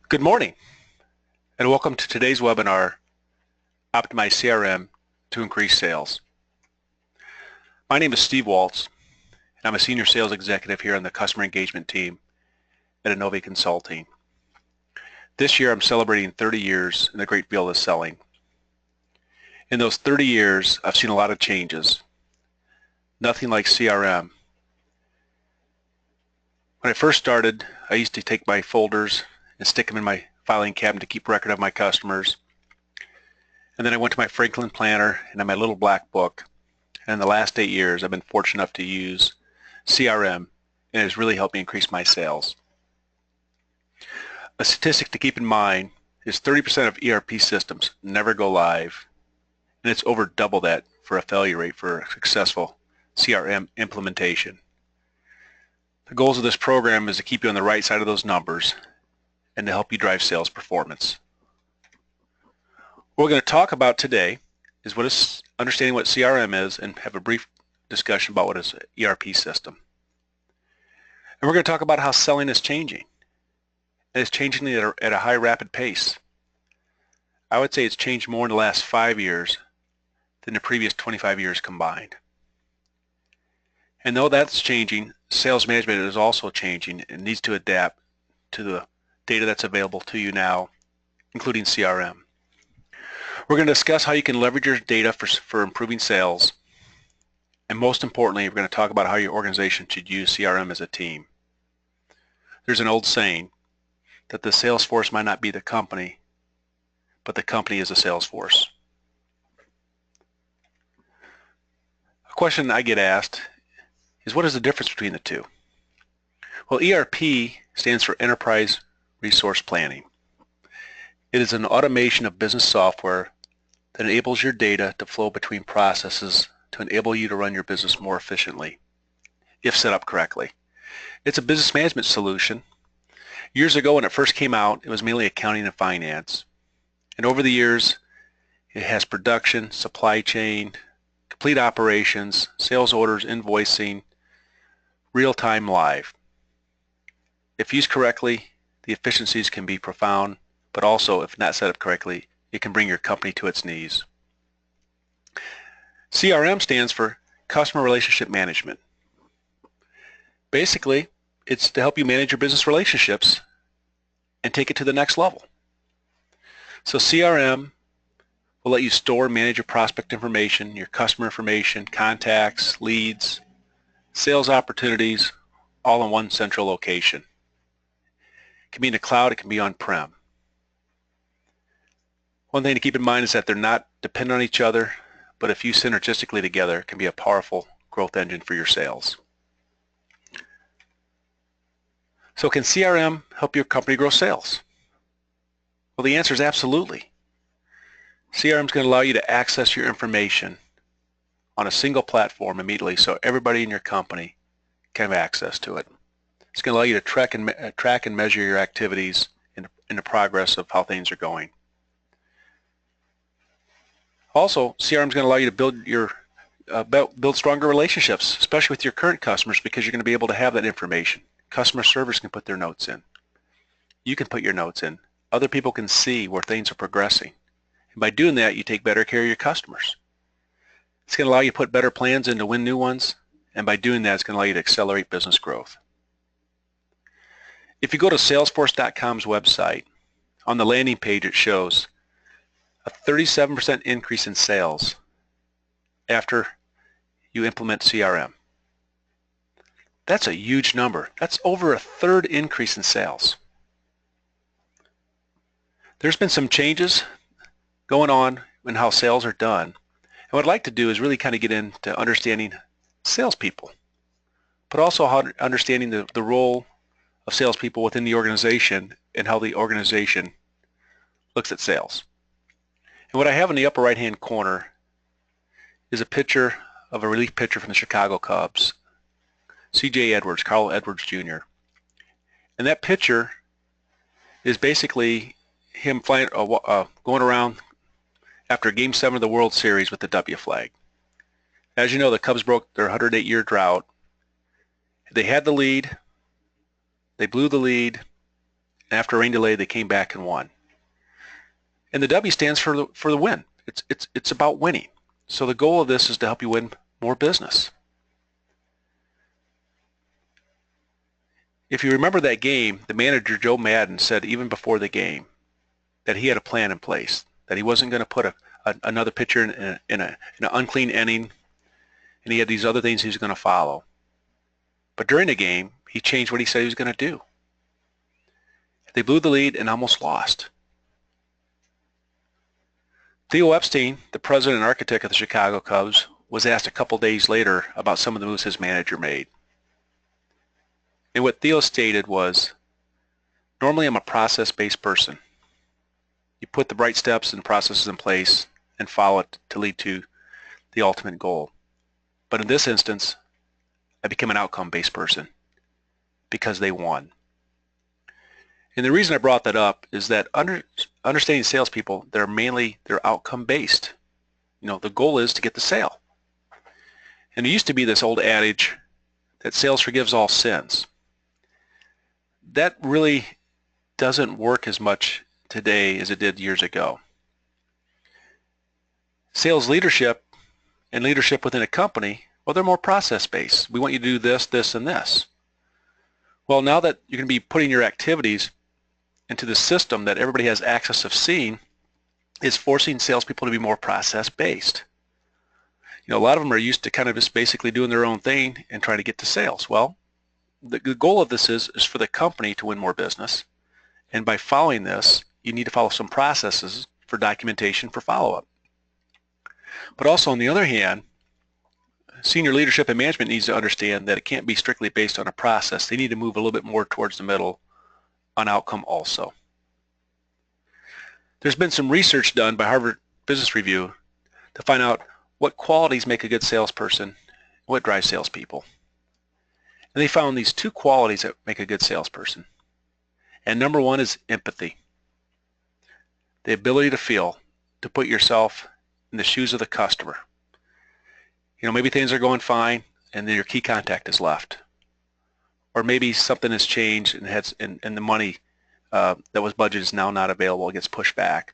Good morning and welcome to today's webinar, Optimize CRM to Increase Sales. My name is Steve Waltz and I'm a Senior Sales Executive here on the Customer Engagement team at Innovi Consulting. This year I'm celebrating 30 years in the great field of selling. In those 30 years I've seen a lot of changes. Nothing like CRM. When I first started, I used to take my folders and stick them in my filing cabinet to keep record of my customers. And then I went to my Franklin Planner and my little black book. And in the last 8 years, I've been fortunate enough to use CRM, and it has really helped me increase my sales. A statistic to keep in mind is 30% of ERP systems never go live, and it's over double that for a failure rate for a successful CRM implementation. The goals of this program is to keep you on the right side of those numbers and to help you drive sales performance. What we're going to talk about today is understanding what CRM is and have a brief discussion about what is an ERP system. And we're going to talk about how selling is changing. And it's changing at a high rapid pace. I would say it's changed more in the last 5 years than the previous 25 years combined. And though that's changing, sales management is also changing and needs to adapt to the data that's available to you now, including CRM. We're going to discuss how you can leverage your data for improving sales. And most importantly, we're going to talk about how your organization should use CRM as a team. There's an old saying that the sales force might not be the company, but the company is the sales force. A question I get asked is, what is the difference between the two? Well, ERP stands for Enterprise Resource Planning. It is an automation of business software that enables your data to flow between processes to enable you to run your business more efficiently, if set up correctly. It's a business management solution. Years ago when it first came out, it was mainly accounting and finance. And over the years, it has production, supply chain, complete operations, sales orders, invoicing, real-time live. If used correctly, the efficiencies can be profound, but also, if not set up correctly, it can bring your company to its knees. CRM stands for Customer Relationship Management. Basically, it's to help you manage your business relationships and take it to the next level. So CRM will let you store and manage your prospect information, your customer information, contacts, leads, sales opportunities, all in one central location. It can be in the cloud, it can be on-prem. One thing to keep in mind is that they're not dependent on each other, but if used synergistically together, it can be a powerful growth engine for your sales. So can CRM help your company grow sales? Well, the answer is absolutely. CRM is going to allow you to access your information on a single platform immediately so everybody in your company can have access to it. It's going to allow you to track and measure your activities in the progress of how things are going. Also, CRM is going to allow you to build stronger relationships, especially with your current customers, because you're going to be able to have that information. Customer service can put their notes in. You can put your notes in. Other people can see where things are progressing. And by doing that, you take better care of your customers. It's going to allow you to put better plans in to win new ones, and by doing that, it's going to allow you to accelerate business growth. If you go to Salesforce.com's website, on the landing page it shows a 37% increase in sales after you implement CRM. That's a huge number. That's over a third increase in sales. There's been some changes going on in how sales are done. And what I'd like to do is really kind of get into understanding salespeople, but also understanding the role of salespeople within the organization and how the organization looks at sales. And what I have in the upper right-hand corner is a picture of a relief pitcher from the Chicago Cubs, C.J. Edwards, Carl Edwards Jr. And that picture is basically him flying, going around after Game 7 of the World Series with the W flag. As you know, the Cubs broke their 108-year drought. They had the lead. They blew the lead, And after a rain delay, they came back and won. And the W stands for the win. It's about winning. So the goal of this is to help you win more business. If you remember that game, the manager, Joe Madden, said even before the game that he had a plan in place, that he wasn't going to put another pitcher in an unclean inning, and he had these other things he was going to follow. But during the game, he changed what he said he was going to do. They blew the lead and almost lost. Theo Epstein, the president and architect of the Chicago Cubs, was asked a couple days later about some of the moves his manager made. And what Theo stated was, normally I'm a process-based person. You put the right steps and processes in place and follow it to lead to the ultimate goal. But in this instance, I became an outcome-based person because they won. And the reason I brought that up is that understanding salespeople, they're outcome-based. You know, the goal is to get the sale. And there used to be this old adage that sales forgives all sins. That really doesn't work as much today as it did years ago. Sales leadership and leadership within a company, well, they're more process-based. We want you to do this, this, and this. Well, now that you're going to be putting your activities into the system that everybody has access of seeing, is forcing salespeople to be more process-based. You know, a lot of them are used to kind of just basically doing their own thing and trying to get to sales. Well, the goal of this is for the company to win more business. And by following this, you need to follow some processes for documentation for follow-up. But also, on the other hand, senior leadership and management needs to understand that it can't be strictly based on a process. They need to move a little bit more towards the middle on outcome also. There's been some research done by Harvard Business Review to find out what qualities make a good salesperson, what drives salespeople. And they found these two qualities that make a good salesperson. And number one is empathy. The ability to feel, to put yourself in the shoes of the customer. You know, maybe things are going fine and then your key contact is left. Or maybe something has changed and the money that was budgeted is now not available, it gets pushed back.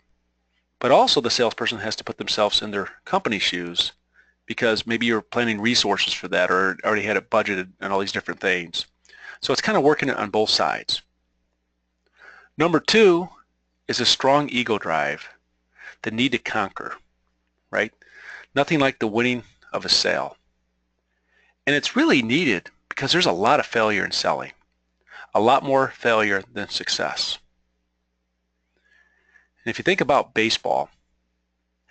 But also the salesperson has to put themselves in their company's shoes because maybe you're planning resources for that or already had it budgeted and all these different things. So it's kind of working on both sides. Number two is a strong ego drive, the need to conquer, right? Nothing like the winning of a sale. And it's really needed because there's a lot of failure in selling, a lot more failure than success. And if you think about baseball,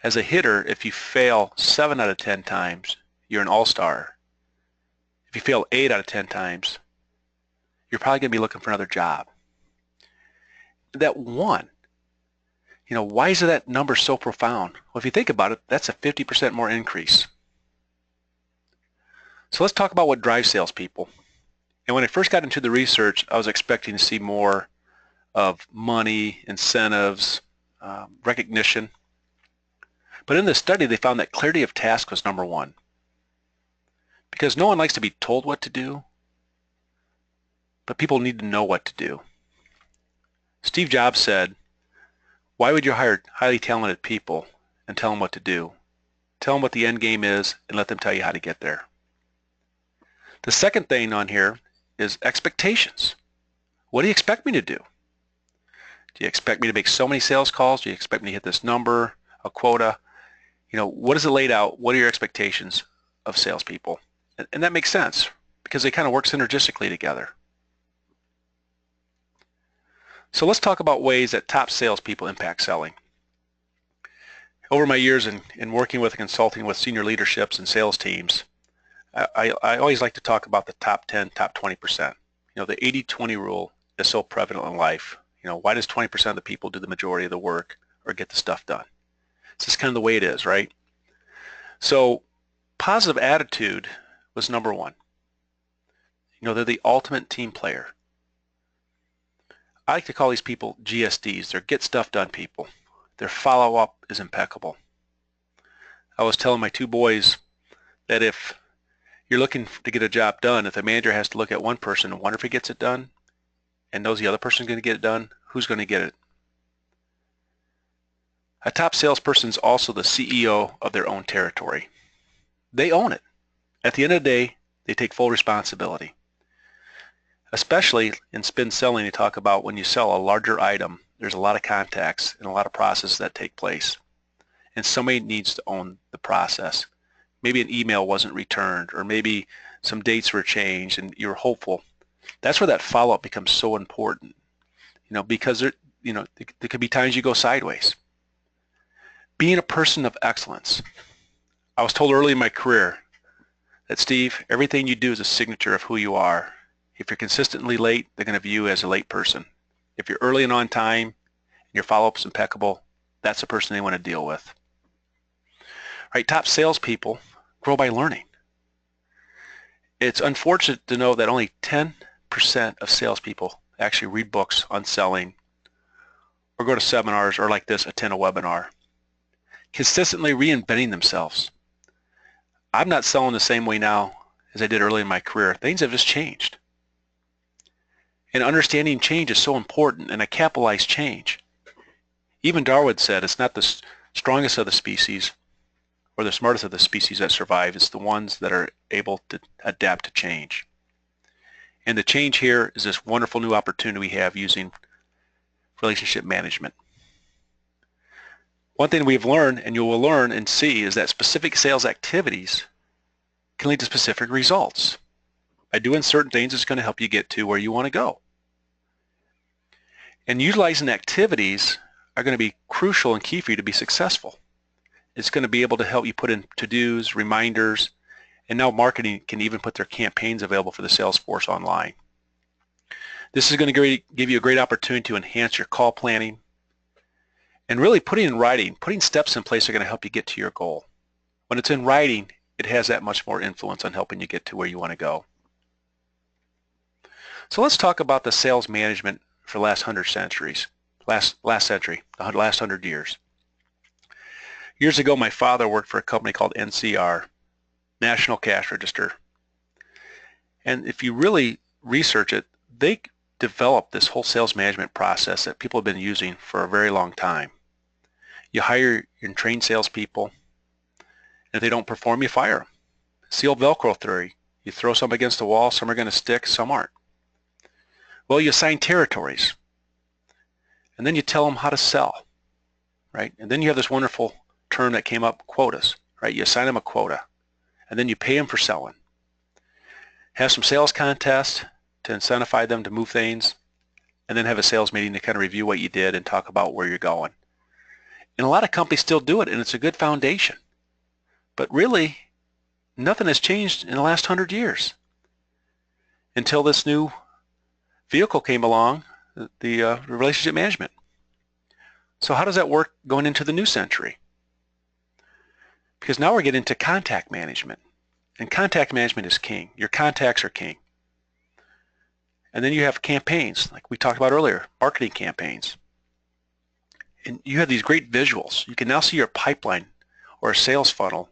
as a hitter, if you fail 7 out of 10 times, you're an all-star. If you fail 8 out of 10 times, you're probably going to be looking for another job. That one, you know, why is that number so profound? Well, if you think about it, that's a 50% more increase. So let's talk about what drives salespeople. And when I first got into the research, I was expecting to see more of money, incentives, recognition. But in this study, they found that clarity of task was number one. Because no one likes to be told what to do, but people need to know what to do. Steve Jobs said, why would you hire highly talented people and tell them what to do? Tell them what the end game is and let them tell you how to get there. The second thing on here is expectations. What do you expect me to do? Do you expect me to make so many sales calls? Do you expect me to hit this number, a quota? You know, what is it laid out? What are your expectations of salespeople? And that makes sense because they kind of work synergistically together. So let's talk about ways that top salespeople impact selling. Over my years in working with and consulting with senior leaderships and sales teams, I always like to talk about the top 10, top 20%. You know, the 80-20 rule is so prevalent in life. You know, why does 20% of the people do the majority of the work or get the stuff done? It's just kind of the way it is, right? So positive attitude was number one. You know, they're the ultimate team player. I like to call these people GSDs. They're get stuff done people. Their follow-up is impeccable. I was telling my two boys that if you're looking to get a job done, if the manager has to look at one person and wonder if he gets it done, and knows the other person's going to get it done, who's going to get it? A top salesperson is also the CEO of their own territory. They own it. At the end of the day, they take full responsibility. Especially in spin selling, they talk about when you sell a larger item, there's a lot of contacts and a lot of processes that take place. And somebody needs to own the process. Maybe an email wasn't returned, or maybe some dates were changed and you're hopeful. That's where that follow-up becomes so important. Because there could be times you go sideways. Being a person of excellence. I was told early in my career that, Steve, everything you do is a signature of who you are. If you're consistently late, they're going to view you as a late person. If you're early and on time and your follow-up's impeccable, that's the person they want to deal with. All right, top salespeople grow by learning. It's unfortunate to know that only 10% of salespeople actually read books on selling or go to seminars or like this, attend a webinar. Consistently reinventing themselves. I'm not selling the same way now as I did early in my career. Things have just changed. And understanding change is so important, and I capitalize change. Even Darwin said it's not the strongest of the species or the smartest of the species that survive. It's the ones that are able to adapt to change. And the change here is this wonderful new opportunity we have using relationship management. One thing we've learned, and you will learn and see, is that specific sales activities can lead to specific results. By doing certain things, it's going to help you get to where you want to go. And utilizing activities are going to be crucial and key for you to be successful. It's going to be able to help you put in to-dos, reminders, and now marketing can even put their campaigns available for the sales force online. This is going to give you a great opportunity to enhance your call planning, and really putting in writing, putting steps in place are going to help you get to your goal. When it's in writing, it has that much more influence on helping you get to where you want to go. So let's talk about the sales management for the last 100 centuries, last century, the last 100 years. Years ago, my father worked for a company called NCR, National Cash Register. And if you really research it, they developed this whole sales management process that people have been using for a very long time. You hire and train salespeople, and if they don't perform, you fire them. It's the old Velcro theory. You throw some against the wall, some are going to stick, some aren't. Well, you assign territories, and then you tell them how to sell, right? And then you have this wonderful term that came up, quotas, right? You assign them a quota, and then you pay them for selling. Have some sales contests to incentivize them to move things, and then have a sales meeting to kind of review what you did and talk about where you're going. And a lot of companies still do it, and it's a good foundation. But really, nothing has changed in the last 100 years until this new vehicle came along, the relationship management. So how does that work going into the new century? Because now we're getting into contact management, and contact management is king. Your contacts are king. And then you have campaigns, like we talked about earlier, marketing campaigns. And you have these great visuals. You can now see your pipeline or a sales funnel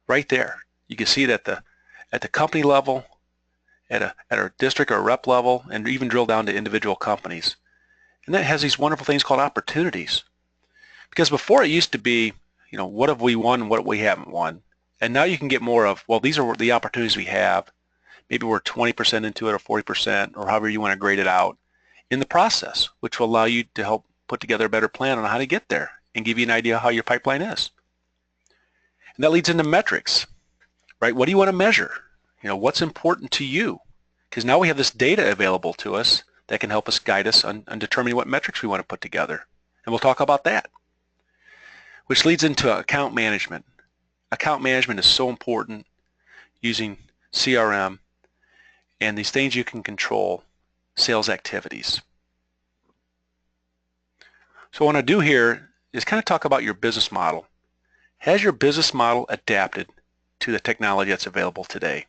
right there. You can see it at the company level, at a district or rep level, and even drill down to individual companies. And that has these wonderful things called opportunities. Because before it used to be, what have we won and what we haven't won. And now you can get more of, well, these are the opportunities we have. Maybe we're 20% into it or 40% or however you want to grade it out in the process, which will allow you to help put together a better plan on how to get there and give you an idea how your pipeline is. And that leads into metrics, right? What do you want to measure? What's important to you? Because now we have this data available to us that can help us guide us on determining what metrics we want to put together. And we'll talk about that, which leads into account management. Account management is so important using CRM and these things you can control sales activities. So what I want to do here is kind of talk about your business model. Has your business model adapted to the technology that's available today?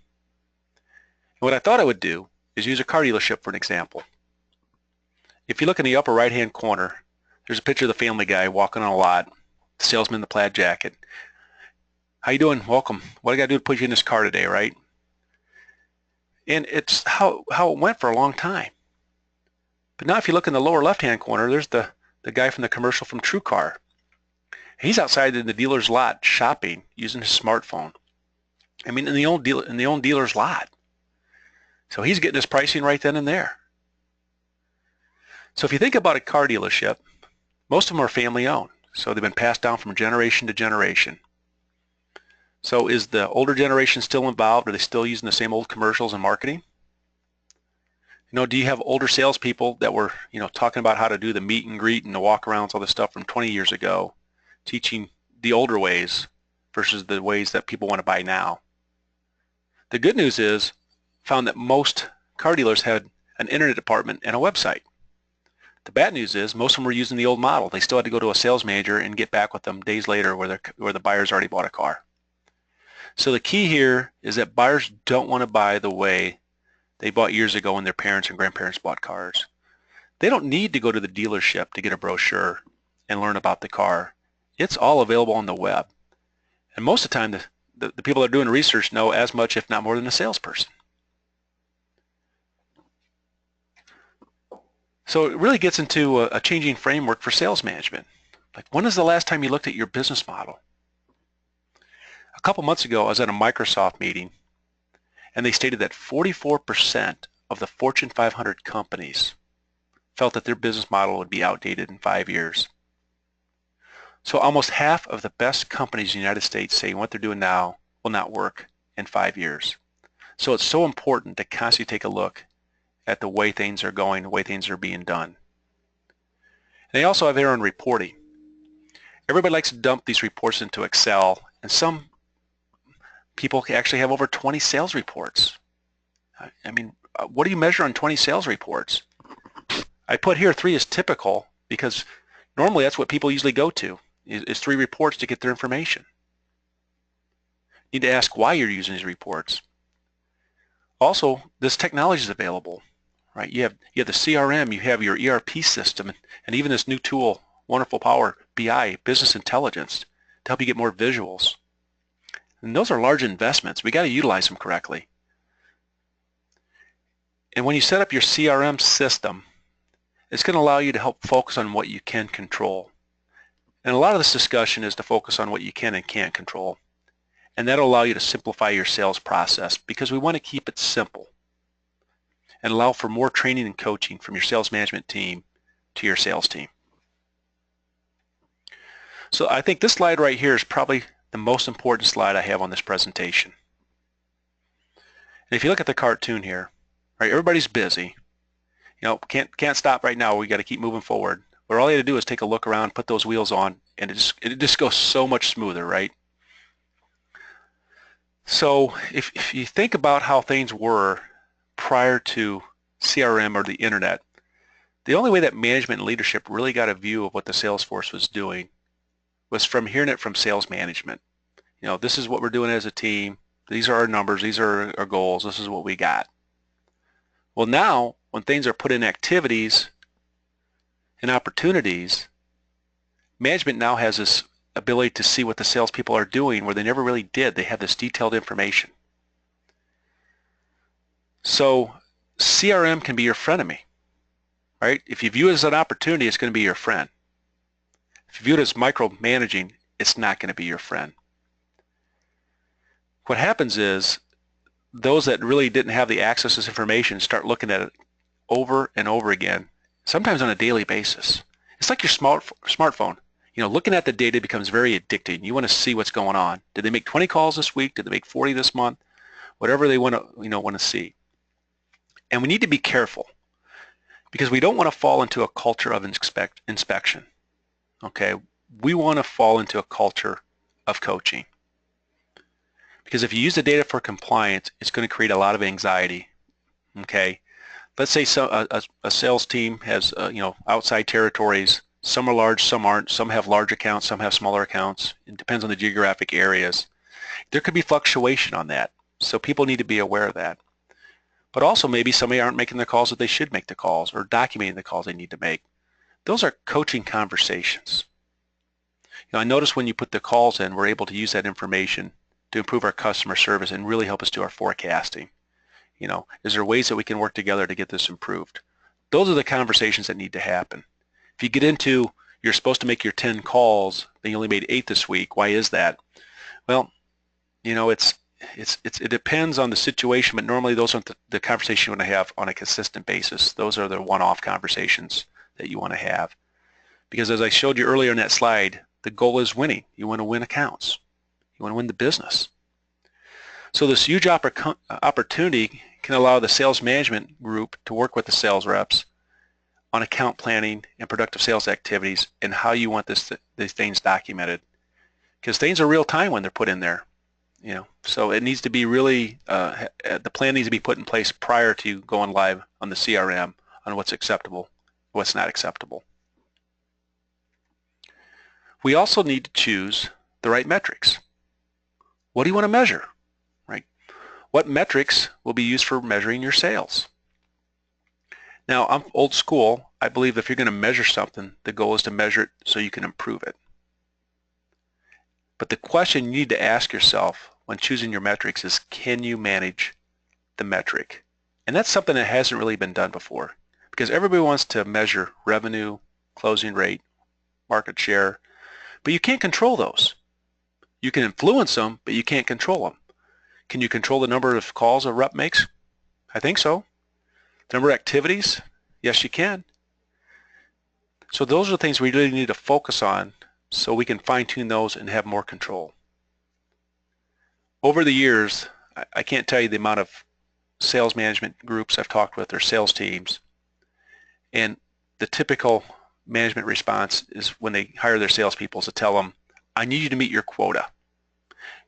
And what I thought I would do is use a car dealership for an example. If you look in the upper right-hand corner, there's a picture of the family guy walking on a lot, the salesman in the plaid jacket. How you doing? Welcome. What I got to do to put you in this car today, right? And it's how it went for a long time. But now if you look in the lower left-hand corner, there's the guy from the commercial from TrueCar. He's outside in the dealer's lot shopping using his smartphone. I mean, in the old dealer's lot. So he's getting his pricing right then and there. So if you think about a car dealership, most of them are family owned. So they've been passed down from generation to generation. So is the older generation still involved? Are they still using the same old commercials and marketing? Do you have older salespeople that were, talking about how to do the meet and greet and the walk-arounds, all this stuff from 20 years ago, teaching the older ways versus the ways that people want to buy now? The good news is, found that most car dealers had an internet department and a website. The bad news is most of them were using the old model. They still had to go to a sales manager and get back with them days later where the buyer's already bought a car. So the key here is that buyers don't want to buy the way they bought years ago when their parents and grandparents bought cars. They don't need to go to the dealership to get a brochure and learn about the car. It's all available on the web. And most of the time, the people that are doing research know as much, if not more, than a salesperson. So it really gets into a changing framework for sales management. Like, when is the last time you looked at your business model? A couple months ago, I was at a Microsoft meeting, and they stated that 44% of the Fortune 500 companies felt that their business model would be outdated in 5 years. So almost half of the best companies in the United States say what they're doing now will not work in 5 years. So it's so important to constantly take a look at the way things are going, the way things are being done. And they also have their own reporting. Everybody likes to dump these reports into Excel, and some people actually have over 20 sales reports. I mean, what do you measure on 20 sales reports? I put here 3 as typical because normally that's what people usually go to, is 3 reports to get their information. You need to ask why you're using these reports. Also, this technology is available, right? You have the CRM, you have your ERP system, and even this new tool, wonderful Power BI, business intelligence, to help you get more visuals. And those are large investments. We got to utilize them correctly. And when you set up your CRM system, it's going to allow you to help focus on what you can control. And a lot of this discussion is to focus on what you can and can't control. And that'll allow you to simplify your sales process, because we want to keep it simple and allow for more training and coaching from your sales management team to your sales team. So I think this slide right here is probably the most important slide I have on this presentation. And if you look at the cartoon here, right, everybody's busy. Can't stop right now. We got to keep moving forward. But all you have to do is take a look around, put those wheels on, and it just goes so much smoother, right? So if you think about how things were prior to CRM or the internet, the only way that management and leadership really got a view of what the sales force was doing was from hearing it from sales management. This is what we're doing as a team. These are our numbers. These are our goals. This is what we got. Well, now when things are put in activities and opportunities, management now has this ability to see what the salespeople are doing where they never really did. They have this detailed information. So CRM can be your frenemy, right? If you view it as an opportunity, it's going to be your friend. If you view it as micromanaging, it's not going to be your friend. What happens is those that really didn't have the access to this information start looking at it over and over again, sometimes on a daily basis. It's like your smartphone. Looking at the data becomes very addicting. You want to see what's going on. Did they make 20 calls this week? Did they make 40 this month? Whatever they want to see. And we need to be careful because we don't want to fall into a culture of inspection. Okay, we want to fall into a culture of coaching. Because if you use the data for compliance, it's going to create a lot of anxiety. Okay, let's say a sales team has outside territories. Some are large, some aren't. Some have large accounts, some have smaller accounts. It depends on the geographic areas. There could be fluctuation on that, so people need to be aware of that. But also maybe somebody aren't making the calls that they should make the calls or documenting the calls they need to make. Those are coaching conversations. I notice when you put the calls in, we're able to use that information to improve our customer service and really help us do our forecasting. Is there ways that we can work together to get this improved? Those are the conversations that need to happen. If you get into you're supposed to make your 10 calls, then you only made 8 this week. Why is that? Well, it depends on the situation, but normally those aren't the conversation you want to have on a consistent basis. Those are the one-off conversations that you want to have. Because as I showed you earlier in that slide, the goal is winning. You want to win accounts. You want to win the business. So this huge opportunity can allow the sales management group to work with the sales reps on account planning and productive sales activities and how you want these things documented. Because things are real time when they're put in there. So it needs to be really, the plan needs to be put in place prior to going live on the CRM on what's acceptable, what's not acceptable. We also need to choose the right metrics. What do you want to measure, right? What metrics will be used for measuring your sales? Now, I'm old school. I believe if you're going to measure something, the goal is to measure it so you can improve it. But the question you need to ask yourself when choosing your metrics is, can you manage the metric? And that's something that hasn't really been done before, because everybody wants to measure revenue, closing rate, market share, but you can't control those. You can influence them, but you can't control them. Can you control the number of calls a rep makes? I think so. The number of activities? Yes, you can. So those are the things we really need to focus on so we can fine-tune those and have more control. Over the years, I can't tell you the amount of sales management groups I've talked with or sales teams, and the typical management response is when they hire their salespeople is to tell them, I need you to meet your quota.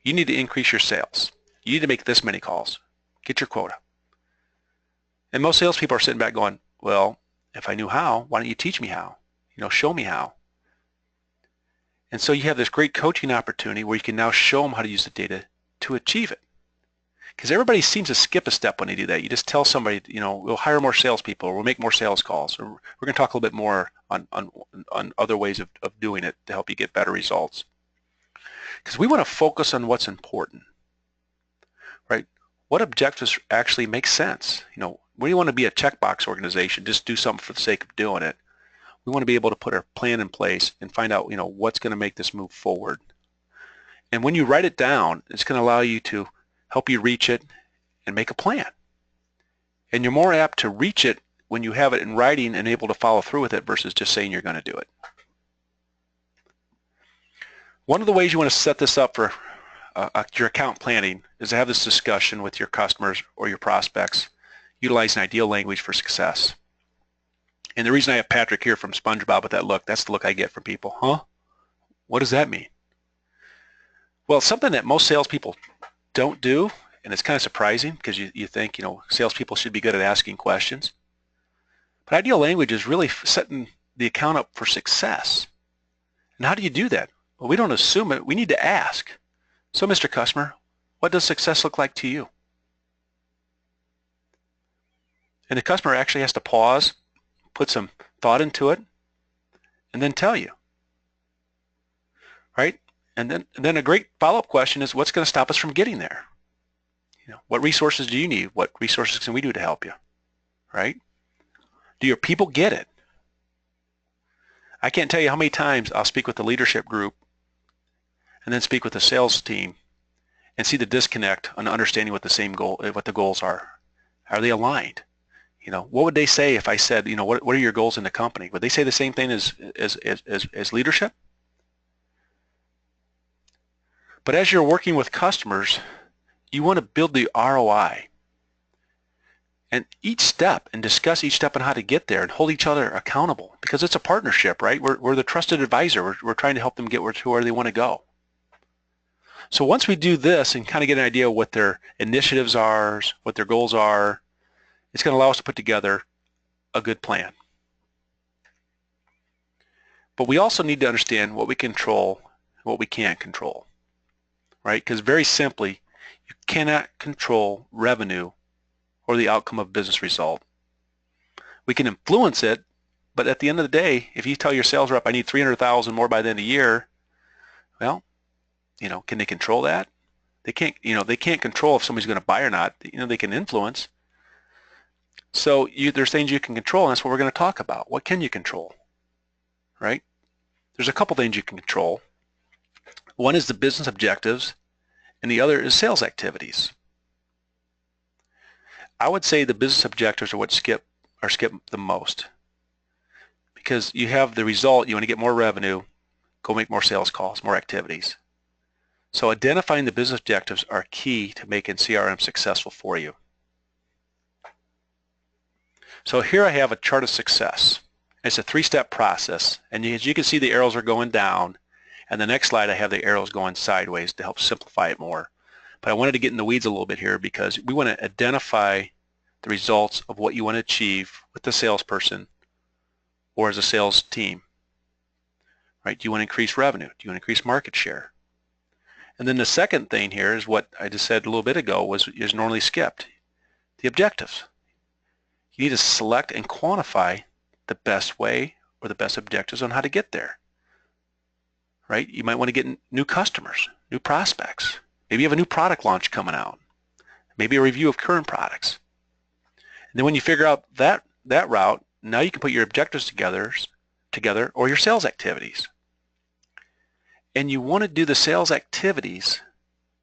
You need to increase your sales. You need to make this many calls. Get your quota. And most salespeople are sitting back going, well, if I knew how, why don't you teach me how? Show me how. And so you have this great coaching opportunity where you can now show them how to use the data to achieve it. Because everybody seems to skip a step when they do that. You just tell somebody, we'll hire more salespeople, or we'll make more sales calls, or we're going to talk a little bit more on other ways of doing it to help you get better results. Because we want to focus on what's important, right? What objectives actually make sense? We don't want to be a checkbox organization, just do something for the sake of doing it. We want to be able to put our plan in place and find out, what's going to make this move forward. And when you write it down, it's going to allow you to help you reach it and make a plan. And you're more apt to reach it when you have it in writing and able to follow through with it versus just saying you're going to do it. One of the ways you want to set this up for your account planning is to have this discussion with your customers or your prospects, utilizing ideal language for success. And the reason I have Patrick here from SpongeBob with that look, that's the look I get from people. Huh? What does that mean? Well, it's something that most salespeople don't do, and it's kind of surprising because you think, salespeople should be good at asking questions. But ideal language is really setting the account up for success. And how do you do that? Well, we don't assume it. We need to ask. So, Mr. Customer, what does success look like to you? And the customer actually has to pause, put some thought into it, and then tell you, right? And then a great follow-up question is, what's going to stop us from getting there? What resources do you need? What resources can we do to help you, right? Do your people get it? I can't tell you how many times I'll speak with the leadership group and then speak with the sales team and see the disconnect on understanding what the same goal, what the goals are. Are they aligned? What would they say if I said, what are your goals in the company? Would they say the same thing as leadership? But as you're working with customers, you want to build the ROI. And each step, and discuss each step on how to get there and hold each other accountable, because it's a partnership, right? We're the trusted advisor. We're trying to help them get to where they want to go. So once we do this and kind of get an idea of what their initiatives are, what their goals are, it's going to allow us to put together a good plan. But we also need to understand what we control and what we can't control, right? Because very simply, you cannot control revenue or the outcome of business result. We can influence it, but at the end of the day, if you tell your sales rep, I need 300,000 more by the end of the year, well, can they control that? They can't, they can't control if somebody's going to buy or not. They can influence. So there's things you can control, and that's what we're going to talk about. What can you control, right? There's a couple things you can control. One is the business objectives, and the other is sales activities. I would say the business objectives are what skip the most, because you have the result, you want to get more revenue, go make more sales calls, more activities. So identifying the business objectives are key to making CRM successful for you. So here I have a chart of success. It's a three-step process, and as you can see, the arrows are going down, and the next slide I have the arrows going sideways to help simplify it more. But I wanted to get in the weeds a little bit here because we want to identify the results of what you want to achieve with the salesperson or as a sales team. Right? Do you want to increase revenue? Do you want to increase market share? And then the second thing here is what I just said a little bit ago is normally skipped, the objectives. You need to select and quantify the best way or the best objectives on how to get there. Right? You might want to get new customers, new prospects. Maybe you have a new product launch coming out. Maybe a review of current products. And then when you figure out that route, now you can put your objectives together or your sales activities. And you want to do the sales activities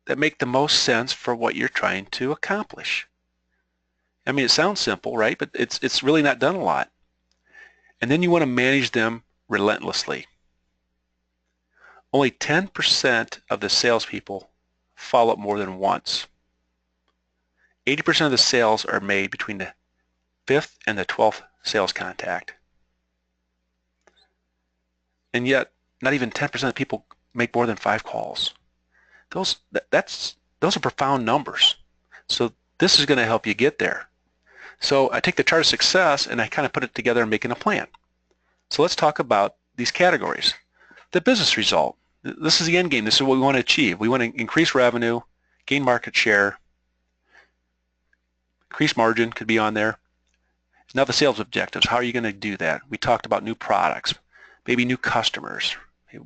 that make the most sense for what you're trying to accomplish. I mean, it sounds simple, right? But it's really not done a lot. And then you want to manage them relentlessly. Only 10% of the salespeople follow up more than once. 80% of the sales are made between the 5th and the 12th sales contact. And yet, not even 10% of people make more than 5 calls. Those are profound numbers. So this is going to help you get there. So I take the chart of success and I kind of put it together and making a plan. So let's talk about these categories. The business result. This is the end game. This is what we want to achieve. We want to increase revenue, gain market share, increase margin could be on there. Now the sales objectives. How are you going to do that? We talked about new products, maybe new customers.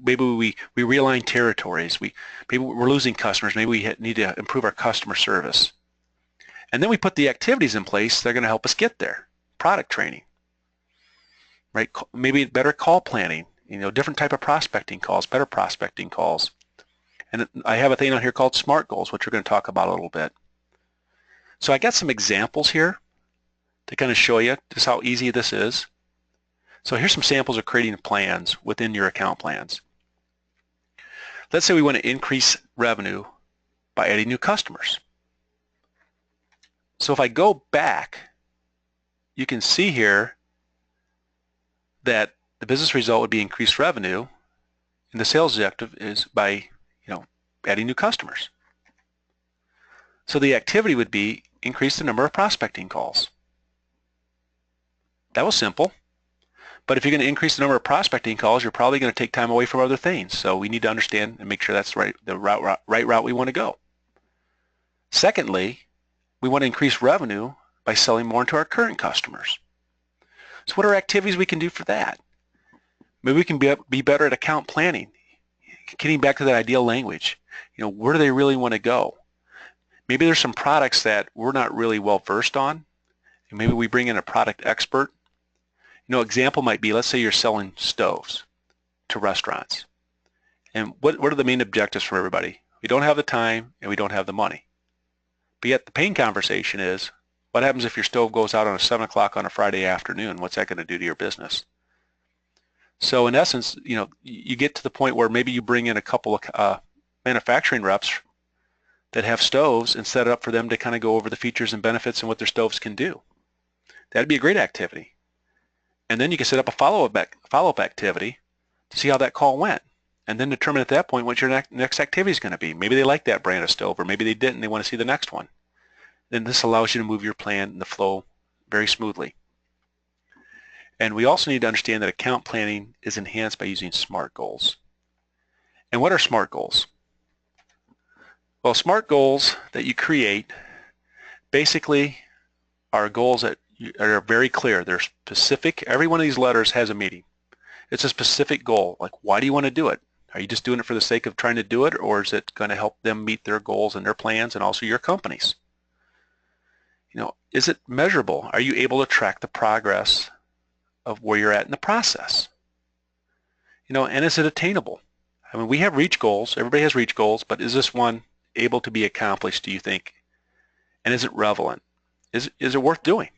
Maybe we realign territories. Maybe we're losing customers. Maybe we need to improve our customer service. And then we put the activities in place that are going to help us get there. Product training, right? Maybe better call planning, different type of prospecting calls, better prospecting calls. And I have a thing on here called SMART goals, which we're going to talk about a little bit. So I got some examples here to kind of show you just how easy this is. So here's some samples of creating plans within your account plans. Let's say we want to increase revenue by adding new customers. So if I go back, you can see here that the business result would be increased revenue, and the sales objective is by adding new customers. So the activity would be increase the number of prospecting calls. That was simple. But if you're going to increase the number of prospecting calls, you're probably going to take time away from other things. So we need to understand and make sure that's the right route we want to go. Secondly, we want to increase revenue by selling more to our current customers. So what are activities we can do for that? Maybe we can be better at account planning, getting back to that ideal language. Where do they really want to go? Maybe there's some products that we're not really well versed on. And maybe we bring in a product expert. Example might be, let's say you're selling stoves to restaurants. And what are the main objectives for everybody? We don't have the time and we don't have the money. But yet the pain conversation is, what happens if your stove goes out on 7 o'clock on a Friday afternoon? What's that going to do to your business? So in essence, you get to the point where maybe you bring in a couple of manufacturing reps that have stoves and set it up for them to kind of go over the features and benefits and what their stoves can do. That'd be a great activity. And then you can set up a follow-up activity to see how that call went, and then determine at that point what your next activity is going to be. Maybe they like that brand of stove, or maybe they didn't, they want to see the next one. Then this allows you to move your plan and the flow very smoothly. And we also need to understand that account planning is enhanced by using SMART goals. And what are SMART goals? Well, SMART goals that you create basically are goals that are very clear. They're specific. Every one of these letters has a meaning. It's a specific goal. Like, why do you want to do it? Are you just doing it for the sake of trying to do it, or is it going to help them meet their goals and their plans and also your company's? Is it measurable? Are you able to track the progress of where you're at in the process? And is it attainable? I mean, we have reach goals. Everybody has reach goals, but is this one able to be accomplished, do you think? And is it relevant? Is it worth doing,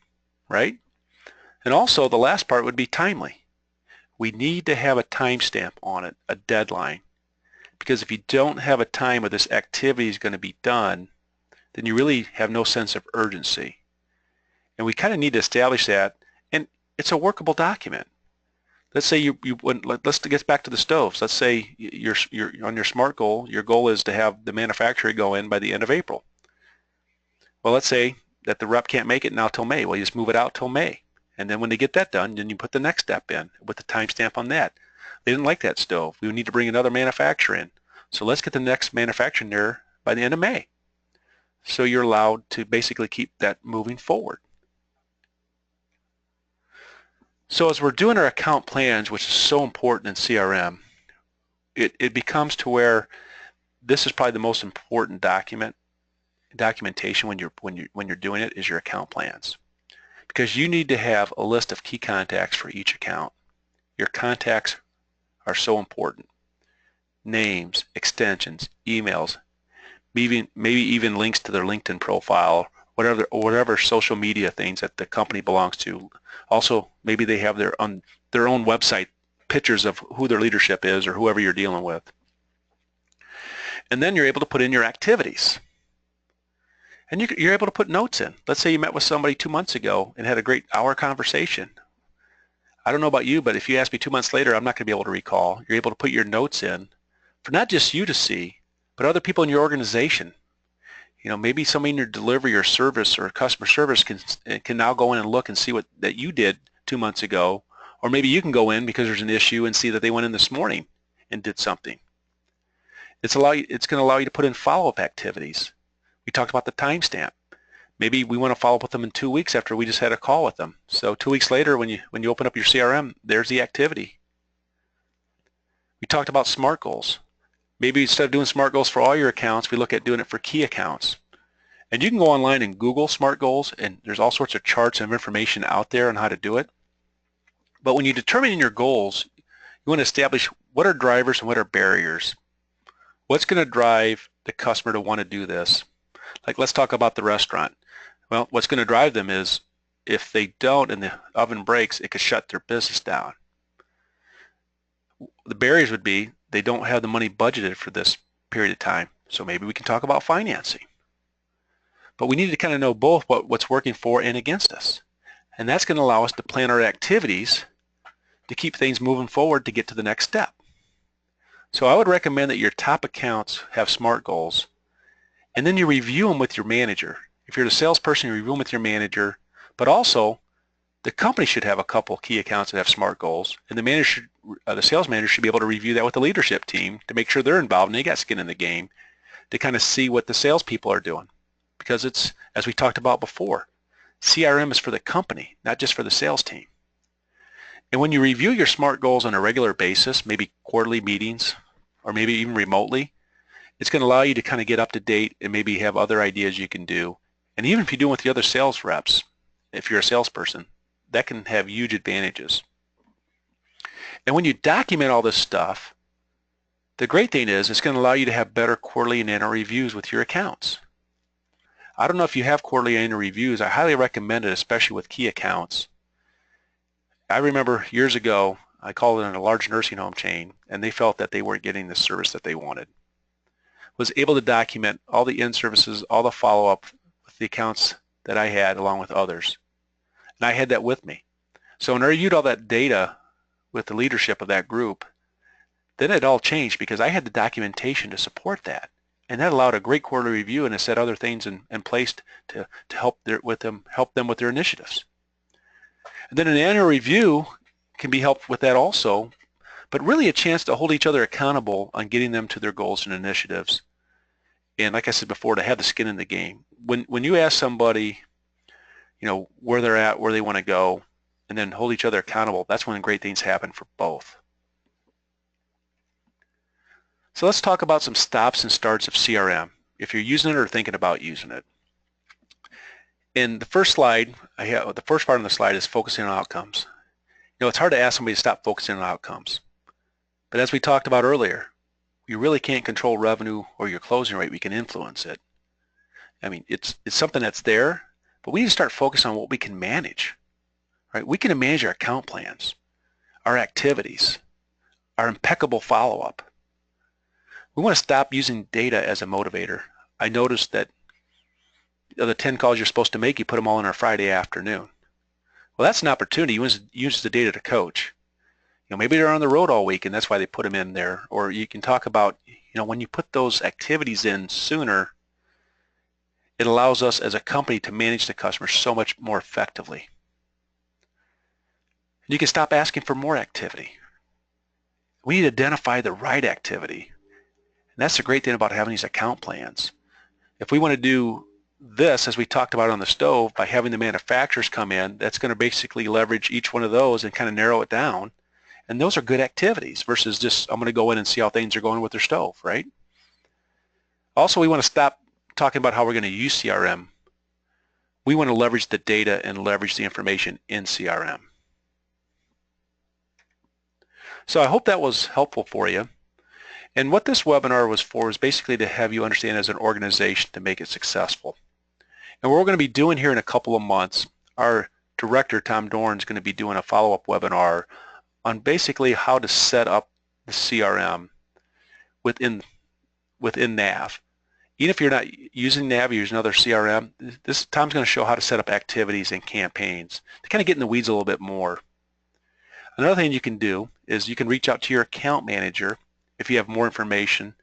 right? And also, the last part would be timely. We need to have a timestamp on it, a deadline, because if you don't have a time where this activity is going to be done, then you really have no sense of urgency. And we kind of need to establish that, and it's a workable document. Let's say let's get back to the stoves. Let's say you're on your SMART goal. Your goal is to have the manufacturer go in by the end of April. Well, let's say that the rep can't make it now till May. Well, you just move it out till May. And then when they get that done, then you put the next step in with the timestamp on that. They didn't like that stove. We need to bring another manufacturer in. So let's get the next manufacturer in there by the end of May. So you're allowed to basically keep that moving forward. So as we're doing our account plans, which is so important in CRM, it becomes to where this is probably the most important documentation when you're doing it is your account plans, because you need to have a list of key contacts for each account. Your contacts are so important. Names, extensions, emails, maybe even links to their LinkedIn profile, whatever social media things that the company belongs to. Also, maybe they have their own website pictures of who their leadership is or whoever you're dealing with. And then you're able to put in your activities. And you're able to put notes in. Let's say you met with somebody 2 months ago and had a great hour conversation. I don't know about you, but if you ask me 2 months later, I'm not going to be able to recall. You're able to put your notes in for not just you to see, but other people in your organization. Maybe somebody in your delivery or service or customer service can now go in and look and see that you did 2 months ago, or maybe you can go in because there's an issue and see that they went in this morning and did something. It's going to allow you to put in follow-up activities. We talked about the timestamp. Maybe we want to follow up with them in 2 weeks after we just had a call with them. So 2 weeks later, when you open up your CRM, there's the activity. We talked about SMART goals. Maybe instead of doing SMART goals for all your accounts, we look at doing it for key accounts. And you can go online and Google SMART goals, and there's all sorts of charts and information out there on how to do it. But when you determine your goals, you want to establish what are drivers and what are barriers. What's going to drive the customer to want to do this? Like, let's talk about the restaurant. Well, what's going to drive them is if they don't and the oven breaks, it could shut their business down. The barriers would be they don't have the money budgeted for this period of time. So maybe we can talk about financing. But we need to kind of know both what's working for and against us. And that's going to allow us to plan our activities to keep things moving forward to get to the next step. So I would recommend that your top accounts have SMART goals, and then you review them with your manager. If you're the salesperson, you review them with your manager, but also the company should have a couple key accounts that have SMART goals, and the sales manager should be able to review that with the leadership team to make sure they're involved and they got skin in the game to kind of see what the salespeople are doing. Because it's, as we talked about before, CRM is for the company, not just for the sales team. And when you review your SMART goals on a regular basis, maybe quarterly meetings or maybe even remotely, it's going to allow you to kind of get up to date and maybe have other ideas you can do. And even if you do it with the other sales reps, if you're a salesperson, that can have huge advantages. And when you document all this stuff, the great thing is it's going to allow you to have better quarterly and annual reviews with your accounts. I don't know if you have quarterly and annual reviews. I highly recommend it, especially with key accounts. I remember years ago, I called in a large nursing home chain, and they felt that they weren't getting the service that they wanted. Was able to document all the in-services, all the follow-up with the accounts that I had along with others. And I had that with me. So when I reviewed all that data with the leadership of that group, then it all changed because I had the documentation to support that. And that allowed a great quarterly review, and it set other things in place to help them with their initiatives. And then an annual review can be helped with that also, but really a chance to hold each other accountable on getting them to their goals and initiatives. And like I said before, to have the skin in the game. When you ask somebody, where they're at, where they want to go, and then hold each other accountable, that's when great things happen for both. So let's talk about some stops and starts of CRM, if you're using it or thinking about using it. In the first slide, the first part of the slide is focusing on outcomes. It's hard to ask somebody to stop focusing on outcomes. But as we talked about earlier, you really can't control revenue or your closing rate. We can influence it. I mean, it's something that's there, but we need to start focusing on what we can manage, right? We can manage our account plans, our activities, our impeccable follow-up. We want to stop using data as a motivator. I noticed that the 10 calls you're supposed to make, you put them all in our Friday afternoon. Well, that's an opportunity. You use the data to coach. Maybe they're on the road all week and that's why they put them in there. Or you can talk about, when you put those activities in sooner, it allows us as a company to manage the customer so much more effectively. And you can stop asking for more activity. We need to identify the right activity. And that's the great thing about having these account plans. If we want to do this, as we talked about on the stove, by having the manufacturers come in, that's going to basically leverage each one of those and kind of narrow it down. And those are good activities versus just, I'm going to go in and see how things are going with their stove, right? Also, we want to stop talking about how we're going to use CRM. We want to leverage the data and leverage the information in CRM. So I hope that was helpful for you. And what this webinar was for is basically to have you understand as an organization to make it successful. And what we're going to be doing here in a couple of months, our director, Tom Dorn, is going to be doing a follow-up webinar on basically how to set up the CRM within NAV. Even if you're not using NAV, you're using another CRM, Tom's going to show how to set up activities and campaigns to kind of get in the weeds a little bit more. Another thing you can do is you can reach out to your account manager if you have more information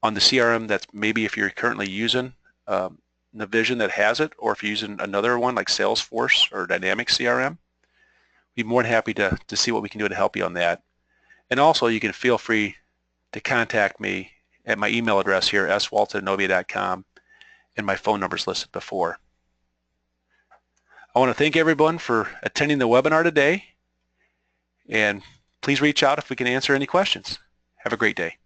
on the CRM that's maybe if you're currently using Navision that has it, or if you're using another one like Salesforce or Dynamics CRM. We'd be more than happy to see what we can do to help you on that. And also you can feel free to contact me at my email address here, swaltz@novia.com, and my phone number is listed before. I want to thank everyone for attending the webinar today, and please reach out if we can answer any questions. Have a great day.